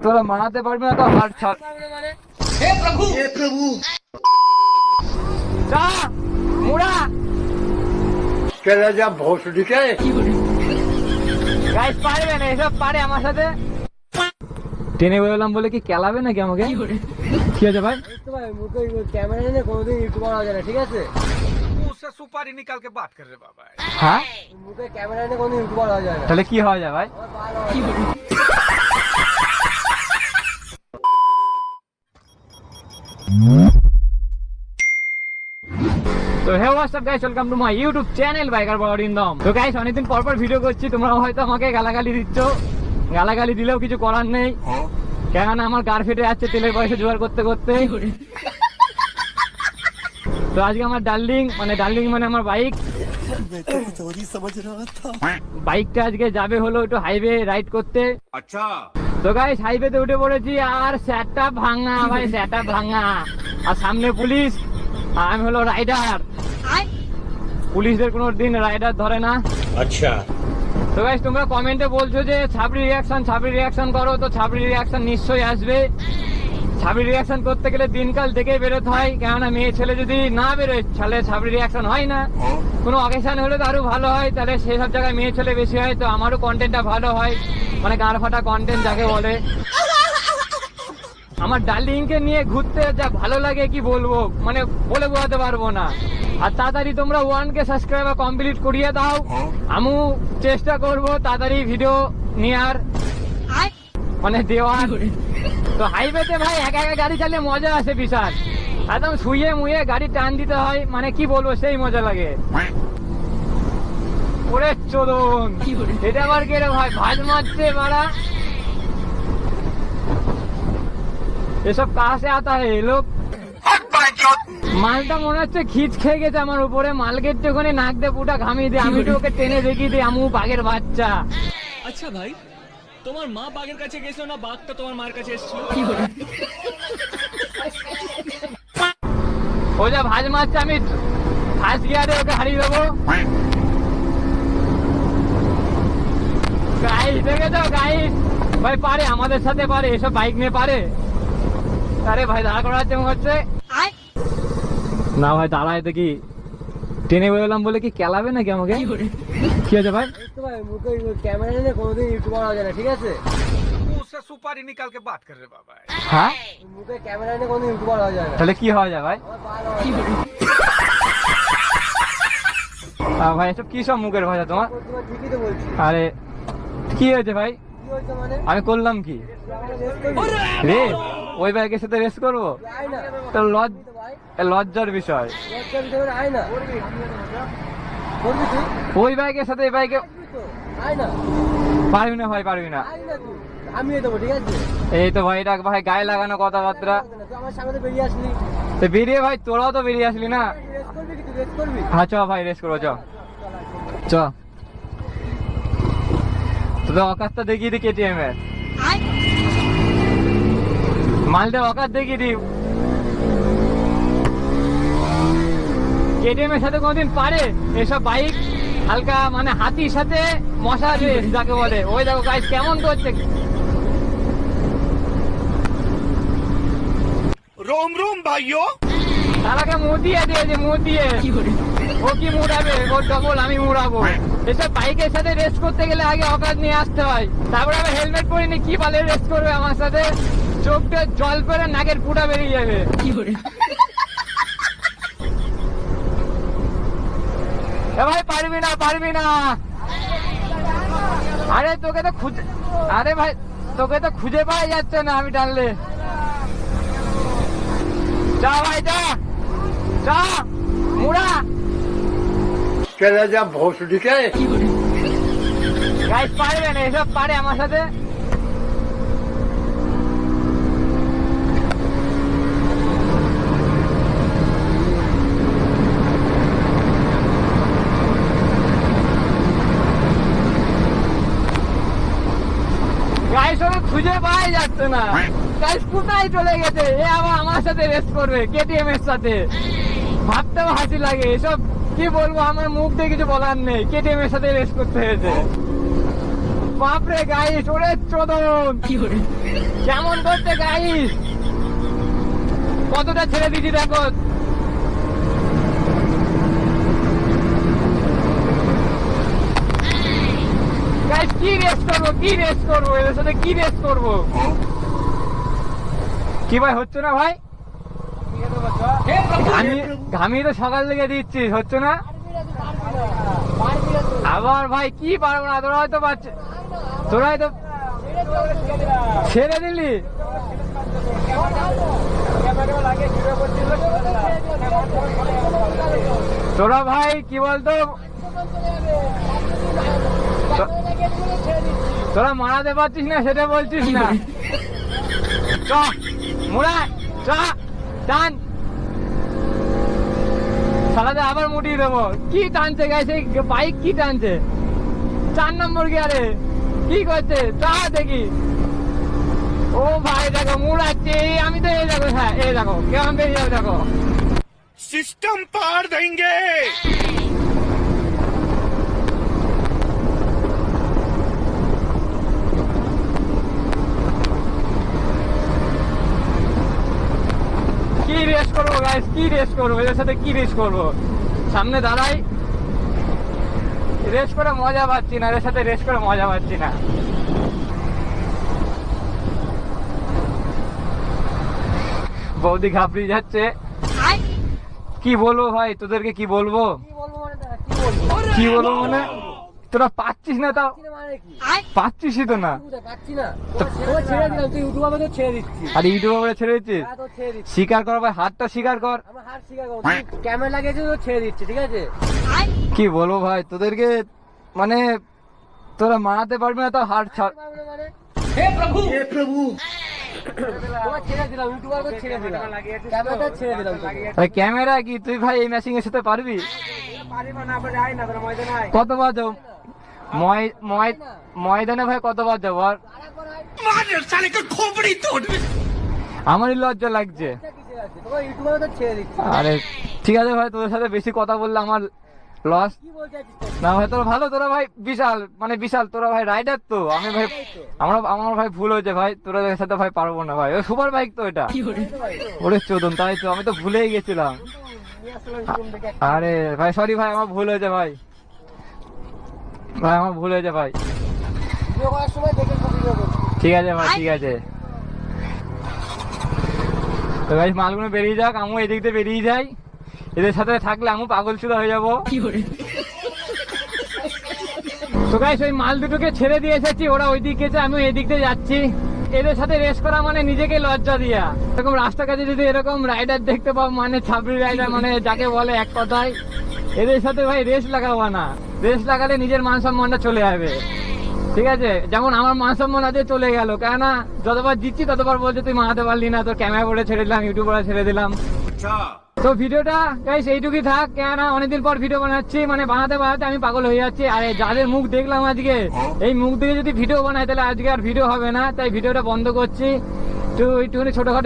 তোরা মানাতে পারবি না তো হাট ছাড়। हे प्रभु যা মুড়া चला जा भोसड़ी के গাইস পারবে না, এসব পারে আমার সাথে। টেনে বেরোলাম বলে কি কেলাবে নাকি আমাকে? কি আছে ভাই? ভাই মুখে ক্যামেরা নিয়ে কোনোদিন ইউটিউবার হওয়া যায় না, ঠিক আছে? उससे सुपारी निकाल के बात कर रहे बाबा। হ্যাঁ মুখে ক্যামেরা নিয়ে কোনোদিন ইউটিউবার হওয়া যায় না। তাহলে কি হওয়া যায় ভাই? তো hey what's up guys, welcome to my YouTube channel biker বড়িন্দম। তো গাইস অনেকদিন পর পর ভিডিও করছি, তোমরা হয়তো আমাকে গালাগালি দিচ্ছ। গালাগালি দিলেও কিছু করার নেই, কেননা আমার গার ফেটে যাচ্ছে তেলের পয়সা জোগাড় করতে করতে। তো আজকে আমার ডার্লিং মানে আমার বাইক, বাইকটা আজকে যাবে হলো একটু হাইওয়ে রাইড করতে। अच्छा তো গাইস হাইওয়েতে উঠে পড়েছি, আর সেটটা ভাঙা ভাই, সেটটা ভাঙা। আর সামনে পুলিশ, আর আমি হলো রাইডার। পুলিশদের কোনো দিন রাইডার ধরে না। अच्छा তো গাইস তোমরা কমেন্টে বলছো যে ছাবড়ি রিয়াকশন করো, তো ছাবড়ি রিয়াকশন নিশ্চয়ই আসবে। ছাবড়ি রিয়াকশন করতে গেলে দিনকাল দেখে বেরোতে হয়, কেননা মেয়ে ছেলে যদি না বেরোয় তাহলে ছাবড়ি রিয়াকশন হয় না। কোনো অকেশন হলে তো আরো ভালো হয়, তাহলে সেই সব জায়গায় মেয়ে ছেলে বেশি হয়, তো আমারও কন্টেন্টটা ভালো হয়, মানে গাঁড় ফাটা কন্টেন্ট যাকে বলে। আমার ডার্লিং কে নিয়ে ঘুরতে যা ভালো লাগে কি বলবো, মানে বলে বোঝাতে পারবো না। আর তাড়াতাড়ি তোমরা 1K সাবস্ক্রাইবার কমপ্লিট করিয়ে দাও, আমিও চেষ্টা করব তাড়াতাড়ি ভিডিও নেওয়ার, মানে দেওয়ার। তো হাইওয়েতে ভাই একা একা গাড়ি চালিয়ে মজা আসে বিশাল, একদম শুয়ে মুয়ে গাড়ি টান দিতে হয়, মানে কি বলবো সেই মজা লাগে। ওরে চলুন, এটা আবার কে রে ভাই, ভাজ মারছে মারা। এসব কাহা সে আতা হে লোক। মালটা মনে হচ্ছে খিচ খেয়ে গেছে আমার উপরে, মালকের তো ওখানে নাক দিয়ে পুটা ঘামিয়ে দিয়ে, আমি তো ওকে টেনে দেখি দিই আমু বাঘের বাচ্চা। আচ্ছা ভাই, তোমার মা বাঘের কাছে গেছিল না বাঘটা তোমার মার কাছে এসেছিল? ও যা ভাজ মারছে, আমি ফার্স্ট গিয়ারে ওকে হারিয়ে দেবো। গাইস দেখে যাও গাইস, ভাই পারে আমাদের সাথে, পারে এসব বাইক নিয়ে পারে। আরে ভাই দাঁড়া করাচ্ছে মনে হচ্ছে না ভাই, দাঁড়ায় দেখি টেনে বেরোলাম বলে কি কেলাবে নাকি আমাকে? কি আছে ভাই? ভাই মুখে ক্যামেরা নিয়ে কোনোদিন ইউটিউবার হওয়া যায় না, ঠিক আছে? उससे सुपारी निकाल के बात कर रहे बाबा। হ্যাঁ মুখে ক্যামেরা নিয়ে কোনোদিন ইউটিউবার হওয়া যায় না। তাহলে কি হওয়া যায় ভাই? ভাই এসব কি সব মুখের ভাষা তোমার? তোমার ঠিকই তো বলছি। আরে কি হয়েছে ভাই? কি হয়েছে মানে? আমি করলাম কি রে? ওই বাইকের সাথে রেস করবো? আয় না তো ভাই, লজ্জার বিষয়। লজ্জা বিষয় না, আয় না। করবি তুই? ওই বাইকের সাথে এই বাইকে করবি তো? আয় না, পারবি না ভাই, পারবি না। আয় না তুই, আমিও দেবো, ঠিক আছে? এই তো ভাই, এটা ভাই গায়ে লাগানো কথাবার্তা। তুই আমার সামনে থেকে বেরিয়ে আসলি, তো বেরিয়ে ভাই, তোরাও তো বেরিয়ে আসলি না। রেস করবি কি? তুই রেস করবি? হ্যাঁ চ ভাই রেস করবো, চ চ। তোদের অকাতটা দেখিয়ে দি কেটিএম এর, মালটা অকাত দেখিয়ে দি। কেটিএম এর সাথে কোনদিন পারে এসব বাইক? হালকা মানে হাতির সাথে মশা রেস যাকে বলে। ওই দেখো গাইস কেমন করছে। रोम रोम भाइयों। তারাকে মুদিয়ে দিয়েছে, মুদিয়ে। ও কি মুড়াবে, ও ডবল আমি মুড়াবো। এসব বাইকের সাথে রেস করতে গেলে আগে অকাত নিয়ে আসতে হয়, তারপরে আবার হেলমেট পরিনি কি পালে রেস করবে আমার সাথে? চোখটা জল পরে নাকের পুটা বেরিয়ে যাবে। এ ভাই পারবি না, পারবি না। আরে তোকে তো খুঁজে, আরে ভাই তোকে তো খুঁজে পাওয়া যাচ্ছে না আমি টানলে। যা ভাই যা, যা মুড়া। चला जा भोसड़ी के গাইস পারবে না, এসব পারে আমার সাথে। গাইস ওকে খুঁজে পাওয়া যাচ্ছে না। গাইস কোথায় চলে গেছে? এ আবার আমার সাথে রেস করবে কেটিএম এর সাথে। ভাবতেও হাসি লাগে, এসব কি বলবো, আমার মুখ দিয়ে কিছু বলার নেই। কেটিএম এর সাথে রেস করতে হয়েছে। বাপরে গাইস, ওরে চোদন কেমন করতে গাইস, কতটা ছেড়ে দিচ্ছি দেখো। গাইস কি রেস করবো, কি রেস করবো, এদের সাথে কি রেস করবো? কি ভাই হচ্ছে না ভাই? ঘামিয়ে তো সকাল থেকে দিচ্ছিস, হচ্ছে না? আবার ভাই কি পারবো না, তোরা হয়তো পারছে, তোরা হয়তো ছেড়ে দিলি। তোরা ভাই কি বলতো, তোরা মারাতে পারছিস না সেটা বলছিস না। চ মোড়া চ টান, সালাদে আবার মুটিয়ে দেবো। কি টানছে গাইছে বাইক, কি টানছে 4 নম্বর গিয়ারে, কি করছে তা দেখি। ও ভাই দেখো মুড়াচ্ছে, আমি তো এই দেখো, হ্যাঁ এই দেখো কেমন বেরিয়ে যাবে দেখো। सिस्टम पार देंगे। কি রেস করবো গাইস, কি রেস করবো এদের সাথে, কি রেস করবো? সামনে দাঁড়াই, রেস করে মজা পাচ্ছি না, এদের সাথে রেস করে মজা পাচ্ছি না। বৌদি ঘাবড়িয়ে যাচ্ছে। কি বলবো ভাই তোদেরকে, কি বলবো, কি বলবো মানে তোরা পাচ্ছিস না, তাও পাচ্ছিসই তো না। আর ইউটিউবে বলে ছেড়ে দিচ্ছিস, স্বীকার কর ভাই, হাতটা স্বীকার কর। ক্যামেরা লাগিয়েছে তো ছেড়ে দিচ্ছে, ঠিক আছে? কি বলবো ভাই তোদেরকে, মানে তোরা মারাতে পারবি না, তাও হাত ছাড়। हे प्रभु ছেড়ে দিলাম, ইউটিউবার ছেড়ে দিলাম, ক্যামেরাটা ছেড়ে দিলাম। ক্যামেরা কি তুই ভাই এই ম্যাচিং এর সাথে পারবি? কতবার যাও ময়দানে ভাই, কতবার যাবো? আর আমারই লজ্জা লাগছে। ইউটিউবার ছেড়ে দিচ্ছে। আরে ঠিক আছে ভাই, তোদের সাথে বেশি কথা বললে আমার লস না ভাই। তোরা ভালো, তোরা ভাই বিশাল, মানে বিশাল, তোরা ভাই রাইডার তো। আমি ভাই আমার ভাই ভুল হয়েছে ভাই, তোরা সাথে ভাই পারবো না ভাই। ওই সুপার বাইক তো এটা, ওরে চোদন, তাই তো আমি তো ভুলেই গেছিলাম। আরে ভাই সরি ভাই, আমার ভুল হয়েছে ভাই, ভাই আমার ভুল হয়েছে ভাই। ঠিক আছে ভাই, ঠিক আছে। তো ভাই মালগুলো বেরিয়ে যাক, আমিও এদিক দিয়ে বেরিয়ে যাই। এদের সাথে থাকলে আমি পাগল চুদা হয়ে যাবো। তো গাইস ওই মাল দুটোকে ছেড়ে দিয়ে এসেছি, ওরা ওই দিক গেছে, আমি এদিক দিয়ে যাচ্ছি। এদের সাথে রেস করা মানে নিজেকে লজ্জা দিয়া। এরকম রাস্তার কাছে যদি এরকম রাইডার দেখতে পাও, মানে ছাবড়ি রাইডার, মানে যাকে বলে এক কথায়, এদের সাথে ভাই রেস লাগাবো না। রেস লাগালে নিজের মান সম্মানটা চলে যাবে, ঠিক আছে? যেমন আমার মান সম্মান আজকে চলে গেল, কেননা যতবার জিতছি ততবার বলছে তুই মারাতে পারলি না, তোর ক্যামেরা করে ছেড়ে দিলাম, ইউটিউবে ছেড়ে দিলাম। তো ভিডিওটা গাইস এইটুকুই থাক, কেননা অনেকদিন পর ভিডিও বানাচ্ছি, মানে বানাতে আমি পাগল হয়ে যাচ্ছি। আর যাদের মুখ দেখলাম আজকে, এই মুখ দেখে যদি ভিডিও বানাই তাহলে আজকে আর ভিডিও হবে না, তাই ভিডিওটা বন্ধ করছি। তো একটুখানি ছোটখাটো